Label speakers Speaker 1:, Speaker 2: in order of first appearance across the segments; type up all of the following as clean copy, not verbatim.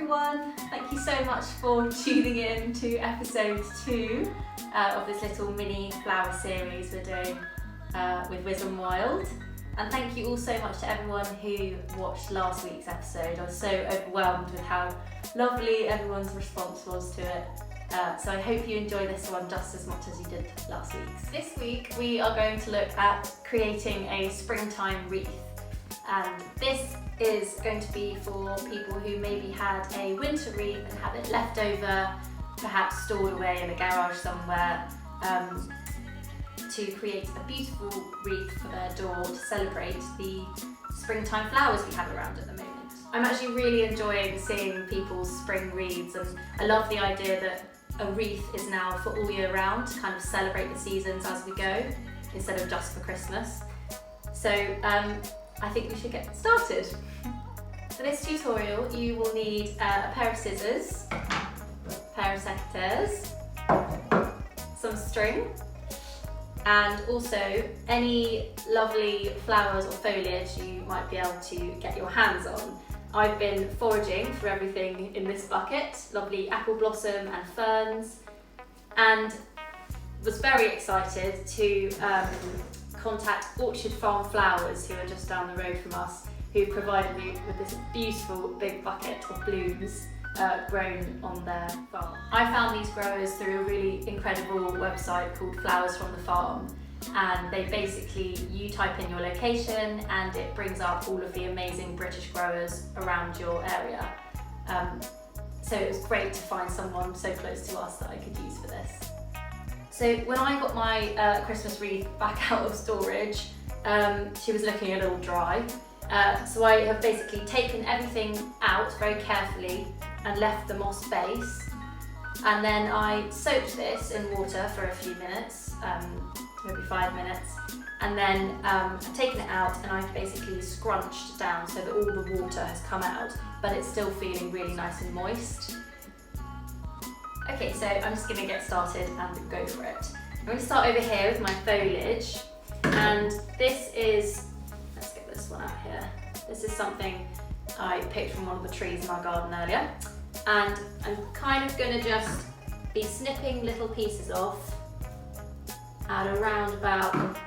Speaker 1: everyone, thank you so much for tuning in to episode 2 of this little mini flower series we're doing with Wizz and Wild. And thank you all so much to everyone who watched last week's episode. I was so overwhelmed with how lovely everyone's response was to it. So I hope you enjoy this one just as much as you did last week's. This week we are going to look at creating a springtime wreath. And this is going to be for people who maybe had a winter wreath and have it left over, perhaps stored away in a garage somewhere, to create a beautiful wreath for their door to celebrate the springtime flowers we have around at the moment. I'm actually really enjoying seeing people's spring wreaths, and I love the idea that a wreath is now for all year round to kind of celebrate the seasons as we go, instead of just for Christmas. So I think we should get started. For this tutorial you will need a pair of scissors, a pair of secateurs, some string, and also any lovely flowers or foliage you might be able to get your hands on. I've been foraging through everything in this bucket, lovely apple blossom and ferns, and was very excited to contact Orchard Farm Flowers, who are just down the road from us, who provided me with this beautiful big bucket of blooms grown on their farm. I found these growers through a really incredible website called Flowers from the Farm, and they basically, you type in your location and it brings up all of the amazing British growers around your area. So it was great to find someone so close to us that I could use for this. So when I got my Christmas wreath back out of storage, she was looking a little dry. So I have basically taken everything out very carefully and left the moss base. And then I soaked this in water for a few minutes, maybe 5 minutes. And then I've taken it out and I've basically scrunched down so that all the water has come out, but it's still feeling really nice and moist. Okay, so I'm just going to get started and go for it. I'm going to start over here with my foliage, and this is, let's get this one out here. This is something I picked from one of the trees in our garden earlier, and I'm kind of going to just be snipping little pieces off at around about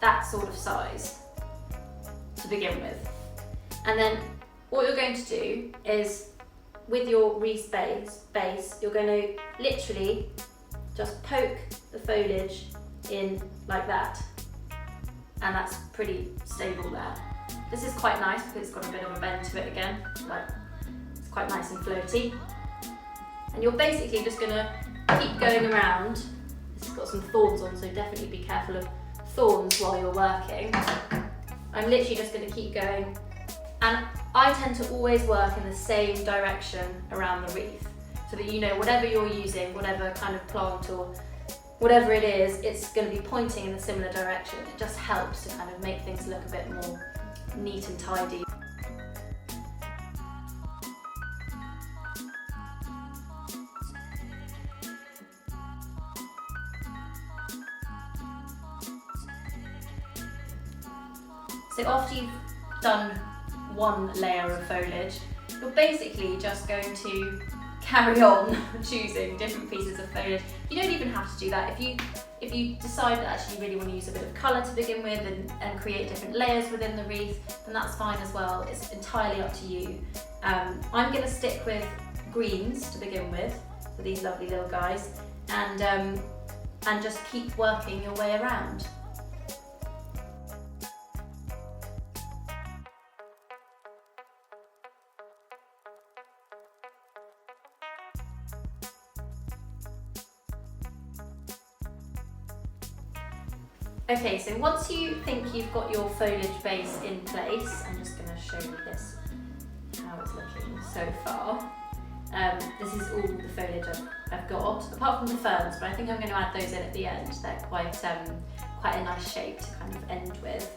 Speaker 1: that sort of size to begin with. And then what you're going to do is, with your wreath base, you're going to literally just poke the foliage in like that, and that's pretty stable there. This is quite nice because it's got a bit of a bend to it again, like it's quite nice and floaty. And you're basically just going to keep going around. This has got some thorns on, so definitely be careful of thorns while you're working. I'm literally just going to keep going, and I tend to always work in the same direction around the wreath, so that you know whatever you're using, whatever kind of plant or whatever it is, it's going to be pointing in a similar direction. It just helps to kind of make things look a bit more neat and tidy. So after you've done one layer of foliage, you're basically just going to carry on choosing different pieces of foliage. You don't even have to do that. If you decide that actually you really want to use a bit of colour to begin with and create different layers within the wreath, then that's fine as well. It's entirely up to you. I'm going to stick with greens to begin with, for these lovely little guys, and just keep working your way around. Okay, so once you think you've got your foliage base in place, I'm just going to show you this, how it's looking so far. This is all the foliage I've got, apart from the ferns, but I think I'm going to add those in at the end. They're quite a nice shape to kind of end with.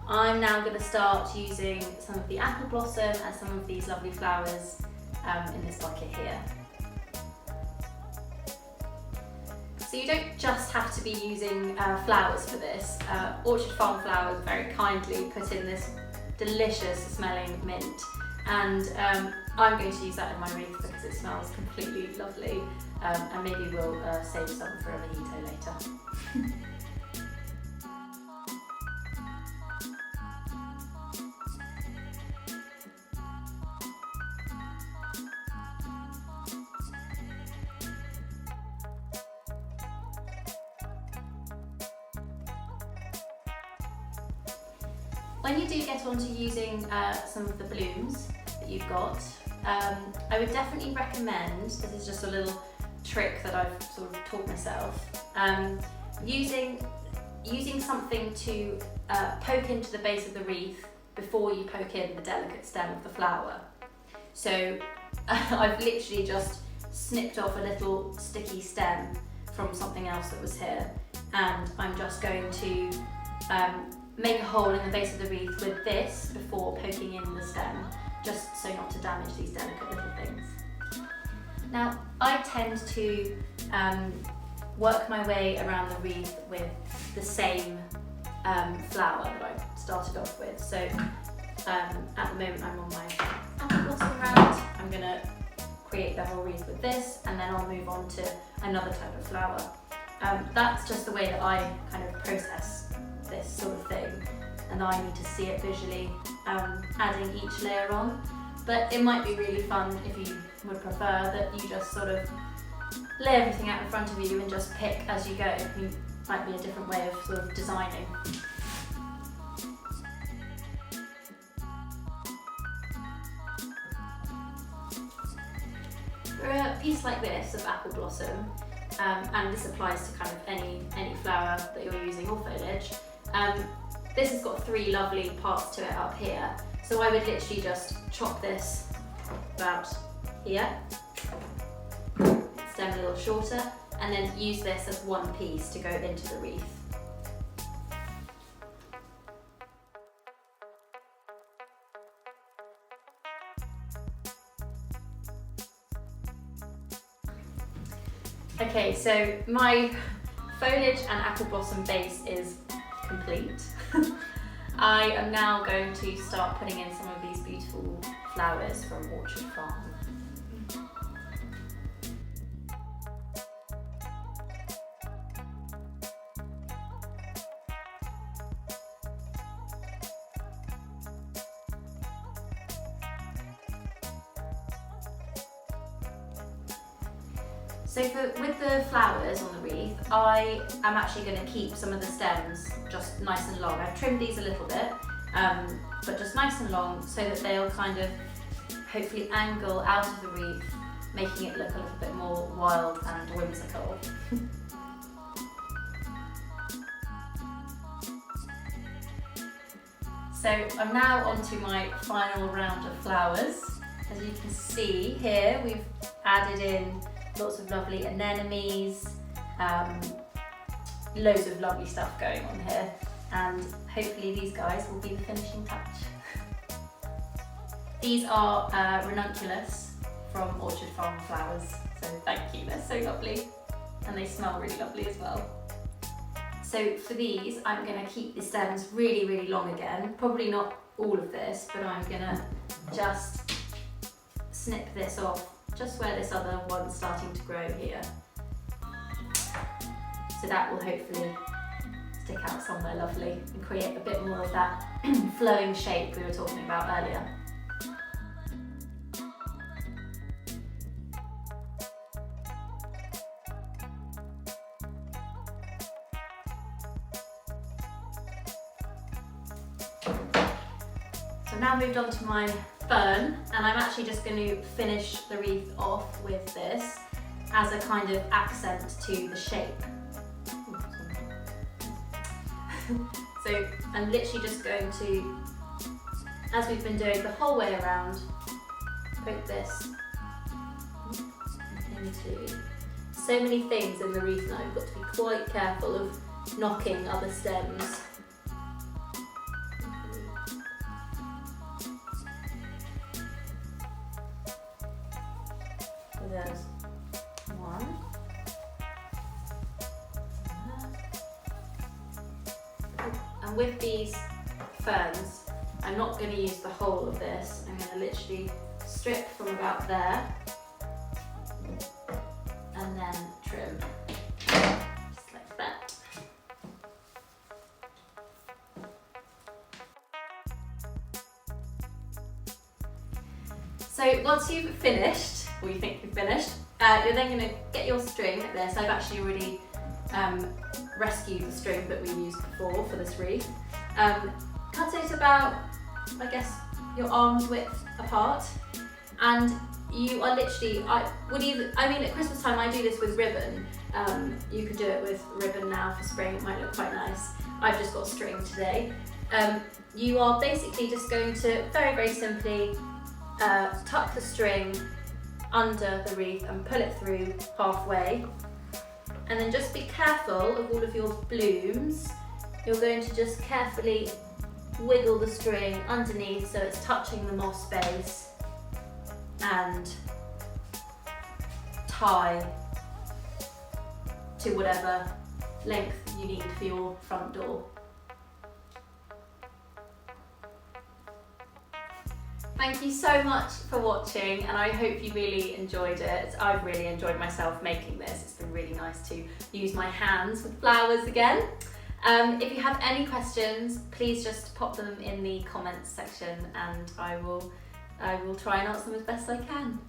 Speaker 1: I'm now going to start using some of the apple blossom and some of these lovely flowers in this bucket here. So you don't just have to be using flowers for this. Orchard Farm Flowers very kindly put in this delicious smelling mint, and I'm going to use that in my wreath because it smells completely lovely, and maybe we'll save some for a mojito later. When you do get onto using some of the blooms that you've got, I would definitely recommend, this is just a little trick that I've sort of taught myself, using something to poke into the base of the wreath before you poke in the delicate stem of the flower. So I've literally just snipped off a little sticky stem from something else that was here, and I'm just going to make a hole in the base of the wreath with this before poking in the stem, just so not to damage these delicate little things. Now, I tend to work my way around the wreath with the same flower that I started off with. So at the moment I'm on my apple blossom round. I'm going to create the whole wreath with this, and then I'll move on to another type of flower. That's just the way that I kind of process this sort of thing, and I need to see it visually, adding each layer on. But it might be really fun if you would prefer that you just sort of lay everything out in front of you and just pick as you go. It might be a different way of sort of designing. For a piece like this of apple blossom, and this applies to kind of any flower that you're using or foliage, this has got three lovely parts to it up here. So I would literally just chop this about here, stem a little shorter, and then use this as one piece to go into the wreath. Okay, so my foliage and apple blossom base is complete. I am now going to start putting in some of these beautiful flowers from Orchard Farm. So with the flowers on the wreath, I am actually going to keep some of the stems just nice and long. I've trimmed these a little bit, but just nice and long so that they'll kind of hopefully angle out of the wreath, making it look a little bit more wild and whimsical. So I'm now on to my final round of flowers. As you can see here, we've added in lots of lovely anemones, loads of lovely stuff going on here, and hopefully these guys will be the finishing touch. These are ranunculus from Orchard Farm Flowers, so thank you, they're so lovely, and they smell really lovely as well. So for these, I'm going to keep the stems really, really long again, probably not all of this, but I'm going to just snip this off just where this other one's starting to grow here. So that will hopefully stick out somewhere lovely and create a bit more of that flowing shape we were talking about earlier. So I've now moved on to my fern, and I'm actually just going to finish the wreath off with this as a kind of accent to the shape. So I'm literally just going to, as we've been doing the whole way around, poke this into so many things in the wreath now. I've got to be quite careful of knocking other stems. So there's one. And with these ferns, I'm not going to use the whole of this. I'm going to literally strip from about there and then trim, just like that. So once you've finished, or you think you've finished, you're then going to get your string like this. I've actually already rescued the string that we used before for this wreath. Cut it about, I guess, your arm's width apart, and you are literally, at Christmas time I do this with ribbon. You could do it with ribbon now for spring, it might look quite nice. I've just got string today. You are basically just going to very, very simply tuck the string under the wreath and pull it through halfway, and then just be careful of all of your blooms. You're going to just carefully wiggle the string underneath so it's touching the moss base, and tie to whatever length you need for your front door. Thank you so much for watching, and I hope you really enjoyed it. I've really enjoyed myself making this. It's been really nice to use my hands with flowers again. If you have any questions, please just pop them in the comments section and I will try and answer them as best I can.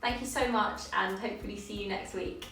Speaker 1: Thank you so much, and hopefully see you next week.